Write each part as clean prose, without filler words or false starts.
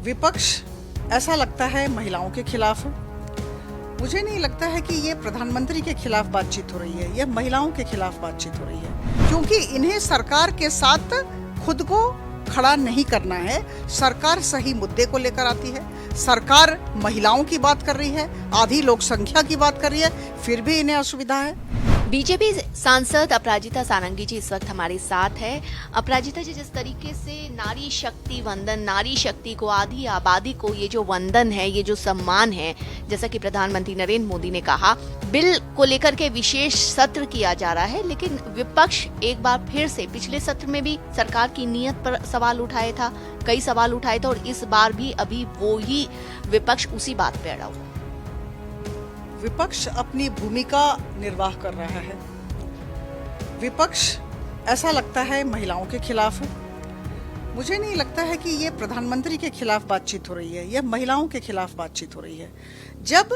विपक्ष ऐसा लगता है महिलाओं के खिलाफ है। मुझे नहीं लगता है कि ये प्रधानमंत्री के खिलाफ बातचीत हो रही है, यह महिलाओं के खिलाफ बातचीत हो रही है, क्योंकि इन्हें सरकार के साथ खुद को खड़ा नहीं करना है। सरकार सही मुद्दे को लेकर आती है, सरकार महिलाओं की बात कर रही है, आधी लोक संख्या की बात कर रही है, फिर भी इन्हें असुविधा है। बीजेपी सांसद अपराजिता सारंगी जी इस वक्त हमारे साथ है। अपराजिता जी, जिस तरीके से नारी शक्ति वंदन, नारी शक्ति को, आधी आबादी को ये जो वंदन है, ये जो सम्मान है, जैसा कि प्रधानमंत्री नरेंद्र मोदी ने कहा, बिल को लेकर के विशेष सत्र किया जा रहा है, लेकिन विपक्ष एक बार फिर से पिछले सत्र में भी सरकार की नीयत पर सवाल उठाया था, कई सवाल उठाए थे, और इस बार भी अभी वो ही विपक्ष उसी बात पे अड़ा हुआ। विपक्ष अपनी भूमिका निर्वाह कर रहा है। विपक्ष ऐसा लगता है महिलाओं के खिलाफ है। मुझे नहीं लगता है कि ये प्रधानमंत्री के खिलाफ बातचीत हो रही है, यह महिलाओं के खिलाफ बातचीत हो रही है। जब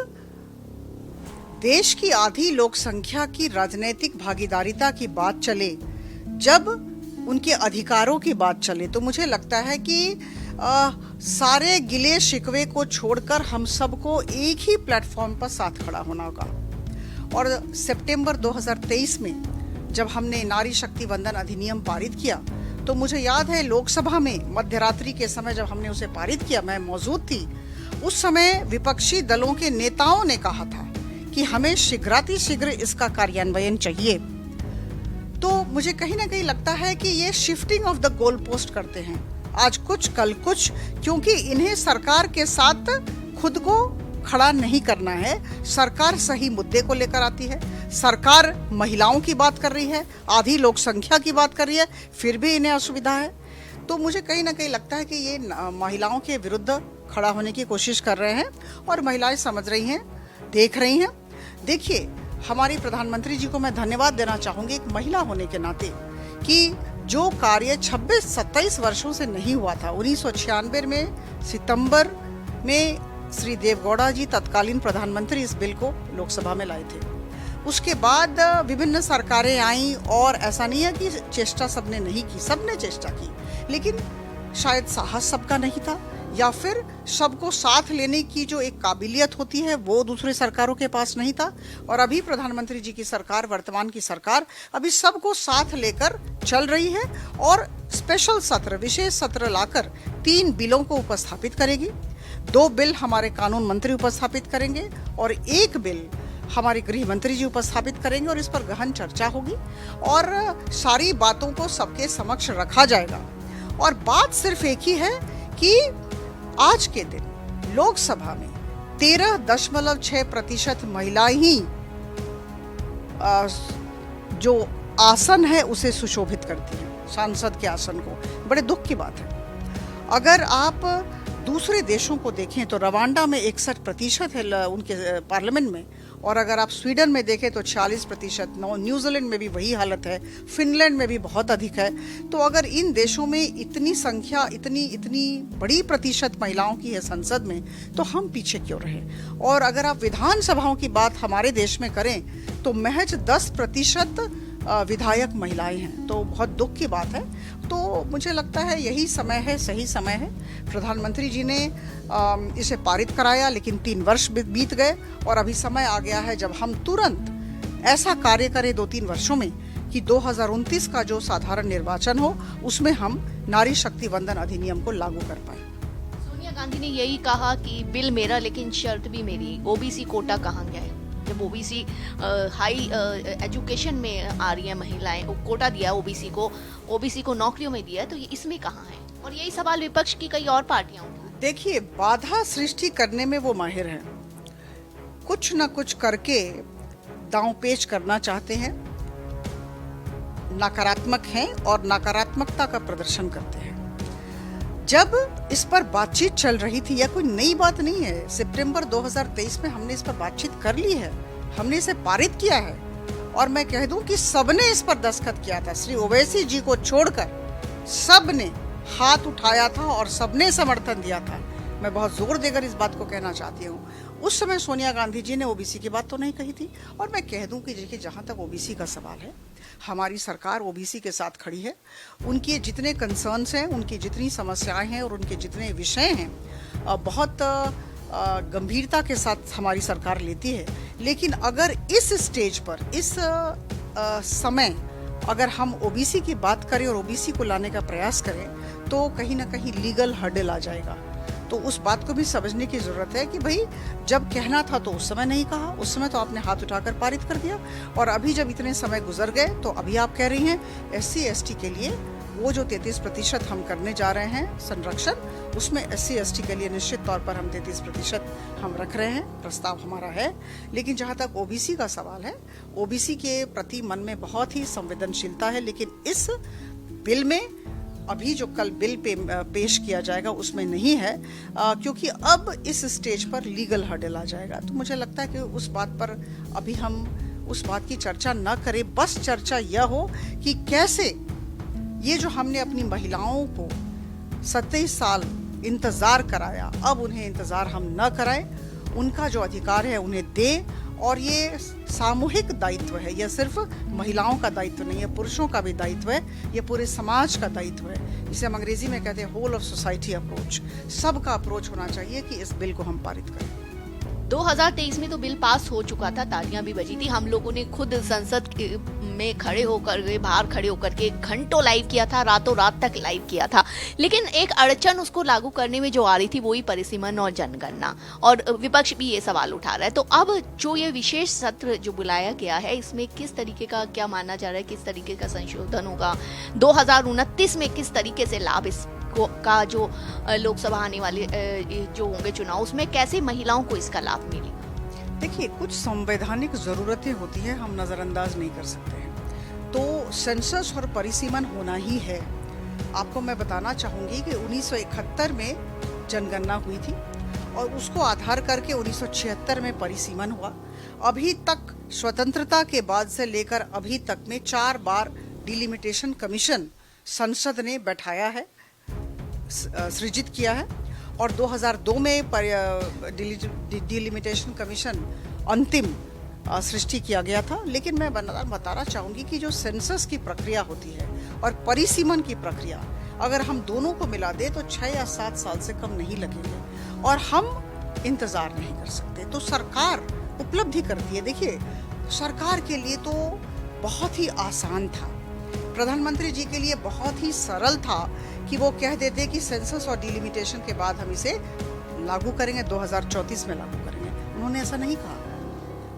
देश की आधी लोक संख्या की राजनीतिक भागीदारिता की बात चले, जब उनके अधिकारों की बात चले, तो मुझे लगता है कि सारे गिले शिकवे को छोड़कर हम सबको एक ही प्लेटफॉर्म पर साथ खड़ा होना होगा। और सितंबर 2023 में जब हमने नारी शक्ति वंदन अधिनियम पारित किया, तो मुझे याद है लोकसभा में मध्यरात्रि के समय जब हमने उसे पारित किया, मैं मौजूद थी। उस समय विपक्षी दलों के नेताओं ने कहा था कि हमें शीघ्रातिशीघ्र इसका कार्यान्वयन चाहिए। तो मुझे कहीं ना कहीं लगता है कि ये shifting of the goal post करते हैं, आज कुछ कल कुछ, क्योंकि इन्हें सरकार के साथ खुद को खड़ा नहीं करना है। सरकार सही मुद्दे को लेकर आती है, सरकार महिलाओं की बात कर रही है, आधी लोक संख्या की बात कर रही है, फिर भी इन्हें असुविधा है। तो मुझे कहीं ना कहीं लगता है कि ये महिलाओं के विरुद्ध खड़ा होने की कोशिश कर रहे हैं, और महिलाएं समझ रही हैं, देख रही हैं। देखिए, हमारी प्रधानमंत्री जी को मैं धन्यवाद देना चाहूंगी एक महिला होने के नाते, कि जो कार्य 26-27 वर्षों से नहीं हुआ था, 1996 में सितंबर में श्री देवगौड़ा जी तत्कालीन प्रधानमंत्री इस बिल को लोकसभा में लाए थे। उसके बाद विभिन्न सरकारें आईं, और ऐसा नहीं है कि चेष्टा सबने नहीं की, सबने चेष्टा की, लेकिन शायद साहस सबका नहीं था, या फिर सबको साथ लेने की जो एक काबिलियत होती है वो दूसरे सरकारों के पास नहीं था। और अभी प्रधानमंत्री जी की सरकार, वर्तमान की सरकार, अभी सबको साथ लेकर चल रही है, और स्पेशल सत्र, विशेष सत्र लाकर 3 बिलों को उपस्थापित करेगी। 2 बिल हमारे कानून मंत्री उपस्थापित करेंगे, और 1 बिल हमारे गृह मंत्री जी उपस्थापित करेंगे, और इस पर गहन चर्चा होगी, और सारी बातों को सबके समक्ष रखा जाएगा। और बात सिर्फ एक ही है कि आज के दिन लोकसभा में 13.6% महिलाएं ही जो आसन है उसे सुशोभित करती हैं, सांसद के आसन को। बड़े दुख की बात है। अगर आप दूसरे देशों को देखें तो रवांडा में 61% है उनके पार्लियामेंट में, और अगर आप स्वीडन में देखें तो 46%, न्यूजीलैंड में भी वही हालत है, फिनलैंड में भी बहुत अधिक है। तो अगर इन देशों में इतनी संख्या, इतनी बड़ी प्रतिशत महिलाओं की है संसद में, तो हम पीछे क्यों रहे। और अगर आप विधानसभाओं की बात हमारे देश में करें तो महज 10% विधायक महिलाएं हैं, तो बहुत दुख की बात है। तो मुझे लगता है यही समय है, सही समय है। प्रधानमंत्री जी ने इसे पारित कराया, लेकिन 3 वर्ष बीत गए, और अभी समय आ गया है जब हम तुरंत ऐसा कार्य करें 2-3 वर्षों में कि 2029 का जो साधारण निर्वाचन हो, उसमें हम नारी शक्ति वंदन अधिनियम को लागू कर पाए। सोनिया गांधी ने यही कहा कि बिल मेरा लेकिन शर्त भी मेरी। ओबीसी कोटा कहाँ गया है? जब ओबीसी हाई एजुकेशन में आ रही है महिलाएं, कोटा दिया ओबीसी को नौकरियों में दिया, तो ये इसमें कहाँ है? और यही सवाल विपक्ष की कई और पार्टियां उठाती। देखिए, बाधा सृष्टि करने में वो माहिर हैं, कुछ न कुछ करके दांव पेच करना चाहते हैं, नकारात्मक हैं और नकारात्मकता का प्रदर्शन करते हैं। जब इस पर बातचीत चल रही थी, या कोई नई बात नहीं है, सितंबर 2023 में हमने इस पर बातचीत कर ली है, हमने इसे पारित किया है, और मैं कह दूं कि सबने इस पर दस्तखत किया था। श्री ओवैसी जी को छोड़कर सबने हाथ उठाया था और सबने समर्थन दिया था। मैं बहुत जोर देकर इस बात को कहना चाहती हूँ, उस समय सोनिया गांधी जी ने ओबीसी की बात तो नहीं कही थी। और मैं कह दूं कि देखिए, जहाँ तक ओबीसी का सवाल है, हमारी सरकार ओबीसी के साथ खड़ी है। उनके जितने कंसर्न्स हैं, उनकी जितनी समस्याएं हैं और उनके जितने विषय हैं, बहुत गंभीरता के साथ हमारी सरकार लेती है। लेकिन अगर इस स्टेज पर, इस समय अगर हम ओबीसी की बात करें और ओबीसी को लाने का प्रयास करें तो कहीं ना कहीं लीगल हर्डल आ जाएगा। तो उस बात को भी समझने की जरूरत है कि भाई जब कहना था तो उस समय नहीं कहा, उस समय तो आपने हाथ उठाकर पारित कर दिया, और अभी जब इतने समय गुजर गए तो अभी आप कह रही हैं SC ST के लिए वो जो 33% हम करने जा रहे हैं संरक्षण, उसमें SC ST के लिए निश्चित तौर पर हम 33% हम रख रहे हैं, प्रस्ताव हमारा है। लेकिन जहां तक ओबीसी का सवाल है, ओबीसी के प्रति मन में बहुत ही संवेदनशीलता है, लेकिन इस बिल में अभी जो कल बिल पेश किया जाएगा उसमें नहीं है, क्योंकि अब इस स्टेज पर लीगल हर्डल आ जाएगा। तो मुझे लगता है कि उस बात पर अभी हम उस बात की चर्चा न करें, बस चर्चा यह हो कि कैसे ये जो हमने अपनी महिलाओं को 27 साल इंतजार कराया, अब उन्हें इंतजार हम न कराएं, उनका जो अधिकार है उन्हें दें। और ये सामूहिक दायित्व है, यह सिर्फ महिलाओं का दायित्व नहीं है, पुरुषों का भी दायित्व है, ये पूरे समाज का दायित्व है। इसे हम अंग्रेजी में कहते हैं होल ऑफ सोसाइटी अप्रोच। सबका अप्रोच होना चाहिए कि इस बिल को हम पारित करें। 2023 में तो बिल पास हो चुका था, तालियां भी बजी थी, हम लोगों ने खुद संसद में खड़े होकर के, बाहर खड़े होकर के घंटों लाइव किया था, रातों रात तक लाइव किया था। लेकिन एक अड़चन उसको लागू करने में जो आ रही थी वही परिसीमन और जनगणना, और विपक्ष भी ये सवाल उठा रहा है। तो अब जो ये विशेष सत्र जो बुलाया गया है, इसमें किस तरीके का क्या माना जा रहा है, किस तरीके का संशोधन होगा, 2029 में किस तरीके से लाभ इस का जो लोकसभा आने वाले जो होंगे चुनाव, उसमें कैसे महिलाओं को इसका लाभ मिलेगा? देखिए, कुछ संवैधानिक जरूरतें होती है, हम नजरअंदाज नहीं कर सकते हैं। तो सेंसस और परिसीमन होना ही है। आपको मैं बताना चाहूंगी कि 1971 में जनगणना हुई थी और उसको आधार करके 1976 में परिसीमन हुआ। अभी तक स्वतंत्रता के बाद से लेकर अभी तक में 4 बार डिलिमिटेशन कमीशन संसद ने बैठाया है, सृजित किया है, और 2002 में डिलिमिटेशन कमीशन अंतिम सृष्टि किया गया था। लेकिन मैं बताना चाहूंगी कि जो सेंसस की प्रक्रिया होती है और परिसीमन की प्रक्रिया, अगर हम दोनों को मिला दे तो 6 या 7 साल से कम नहीं लगेंगे, और हम इंतजार नहीं कर सकते। तो सरकार उपलब्धि करती है। देखिए, सरकार के लिए तो बहुत ही आसान था, प्रधानमंत्री जी के लिए बहुत ही सरल था कि वो कह देते कि सेंसस और डिलिमिटेशन के बाद हम इसे लागू करेंगे, 2034 में लागू करेंगे। उन्होंने ऐसा नहीं कहा,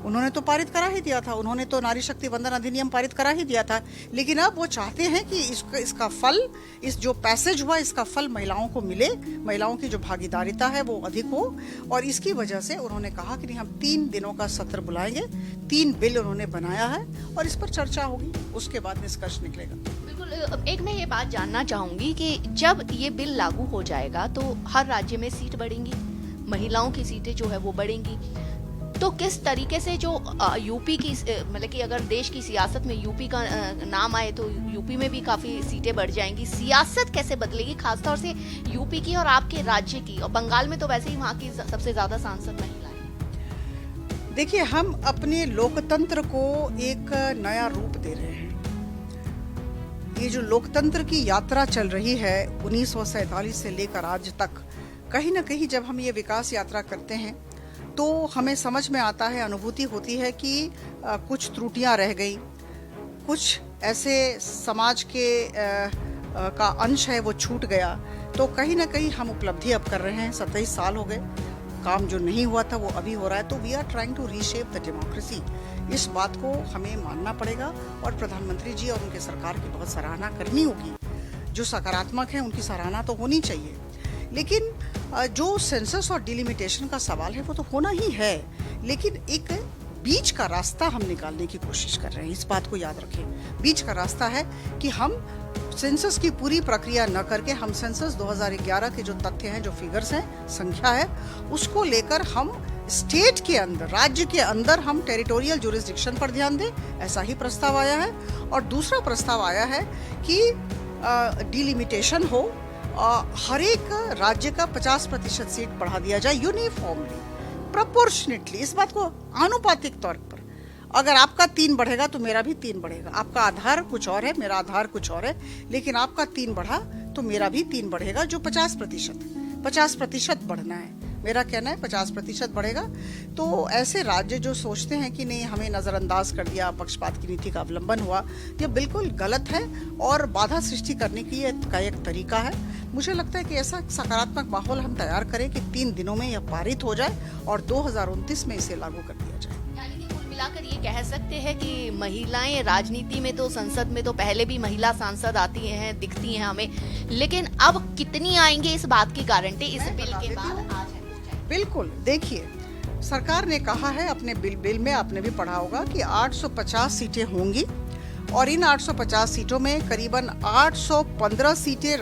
उन्होंने तो पारित करा ही दिया था, उन्होंने तो नारी शक्ति वंदन अधिनियम पारित करा ही दिया था। लेकिन अब वो चाहते हैं कि इसका फल, इस जो पैसेज हुआ, इसका फल महिलाओं को मिले, महिलाओं की जो भागीदारिता है वो अधिक हो, और इसकी वजह से उन्होंने कहा कि नहीं, हम 3 दिनों का सत्र बुलाएंगे। 3 बिल उन्होंने बनाया है और इस पर चर्चा होगी, उसके बाद निष्कर्ष निकलेगा। बिल्कुल। एक मैं ये बात जानना चाहूंगी कि जब ये बिल लागू हो जाएगा तो हर राज्य में सीट बढ़ेंगी, महिलाओं की सीटें जो है वो बढ़ेंगी, तो किस तरीके से जो यूपी की, मतलब कि अगर देश की सियासत में यूपी का नाम आए तो यूपी में भी काफी सीटें बढ़ जाएंगी, सियासत कैसे बदलेगी, खासतौर से यूपी की और आपके राज्य की, और बंगाल में तो वैसे ही वहाँ की सबसे ज्यादा सांसद महिला है। देखिए, हम अपने लोकतंत्र को एक नया रूप दे रहे हैं। ये जो लोकतंत्र की यात्रा चल रही है 1947 से लेकर आज तक, कहीं ना कहीं जब हम ये विकास यात्रा करते हैं तो हमें समझ में आता है, अनुभूति होती है कि कुछ त्रुटियां रह गई, कुछ ऐसे समाज के का अंश है वो छूट गया। तो कहीं ना कहीं हम उपलब्धि अब कर रहे हैं। 27 साल हो गए, काम जो नहीं हुआ था वो अभी हो रहा है। तो we are trying to reshape the democracy. इस बात को हमें मानना पड़ेगा और प्रधानमंत्री जी और उनके सरकार की बहुत सराहना करनी होगी। जो सकारात्मक है उनकी सराहना तो होनी चाहिए, लेकिन जो सेंसस और डिलिमिटेशन का सवाल है वो तो होना ही है, लेकिन एक बीच का रास्ता हम निकालने की कोशिश कर रहे हैं। इस बात को याद रखें, बीच का रास्ता है कि हम सेंसस की पूरी प्रक्रिया न करके हम सेंसस 2011 के जो तथ्य हैं, जो फिगर्स हैं, संख्या है, उसको लेकर हम स्टेट के अंदर, राज्य के अंदर हम टेरिटोरियल जुरिस्डिक्शन पर ध्यान दें। ऐसा ही प्रस्ताव आया है। और दूसरा प्रस्ताव आया है कि डिलिमिटेशन हो, हर एक राज्य का 50% सीट बढ़ा दिया जाए, यूनिफॉर्मली, प्रोपोर्शनेटली। इस बात को आनुपातिक तौर पर, अगर आपका 3 बढ़ेगा तो मेरा भी 3 बढ़ेगा। आपका आधार कुछ और है, मेरा आधार कुछ और है, लेकिन आपका 3 बढ़ा तो मेरा भी 3 बढ़ेगा, जो 50% 50% बढ़ना है। मेरा कहना है 50% बढ़ेगा। तो ऐसे राज्य जो सोचते हैं कि नहीं हमें नज़रअंदाज कर दिया, पक्षपात की नीति का अवलंबन हुआ, यह बिल्कुल गलत है और बाधा सृष्टि करने की का एक तरीका है। मुझे लगता है कि ऐसा सकारात्मक माहौल हम तैयार करें कि 3 दिनों में यह पारित हो जाए और 2029 में इसे लागू कर दिया जाए। यानी कि कुल मिलाकर ये कह सकते हैं कि महिलाएं राजनीति में तो, संसद में तो पहले भी महिला सांसद आती हैं, दिखती हैं हमें, लेकिन अब कितनी आएंगे इस बात की गारंटी इस बिल के बाद आज है? बिल्कुल, देखिए सरकार ने कहा है अपने बिल में, आपने भी पढ़ा होगा कि 850 सीटें होंगी और इन 850 सीटों में करीबन 815 सीटें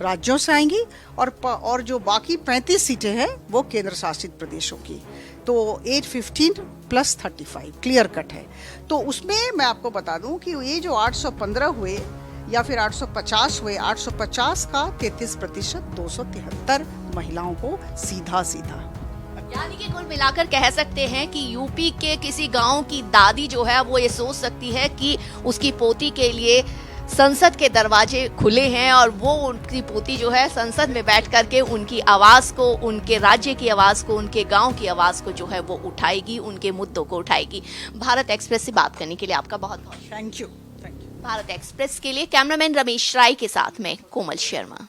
राज्यों से आएंगी और जो बाकी 35 सीटें हैं वो केंद्र शासित प्रदेशों की। तो 815 प्लस 35 क्लियर कट है। तो उसमें मैं आपको बता दूं कि ये जो 815 हुए या फिर 850 हुए, 850 का 33% 273 महिलाओं को सीधा यानी कि कुल मिलाकर कह सकते हैं कि यूपी के किसी गांव की दादी जो है वो ये सोच सकती है कि उसकी पोती के लिए संसद के दरवाजे खुले हैं और वो उनकी पोती जो है संसद में बैठ करके उनकी आवाज को, उनके राज्य की आवाज को, उनके गांव की आवाज को जो है वो उठाएगी, उनके मुद्दों को उठाएगी। भारत एक्सप्रेस से बात करने के लिए आपका बहुत बहुत थैंक यू। भारत एक्सप्रेस के लिए कैमरामैन रमेश राय के साथ में कोमल शर्मा।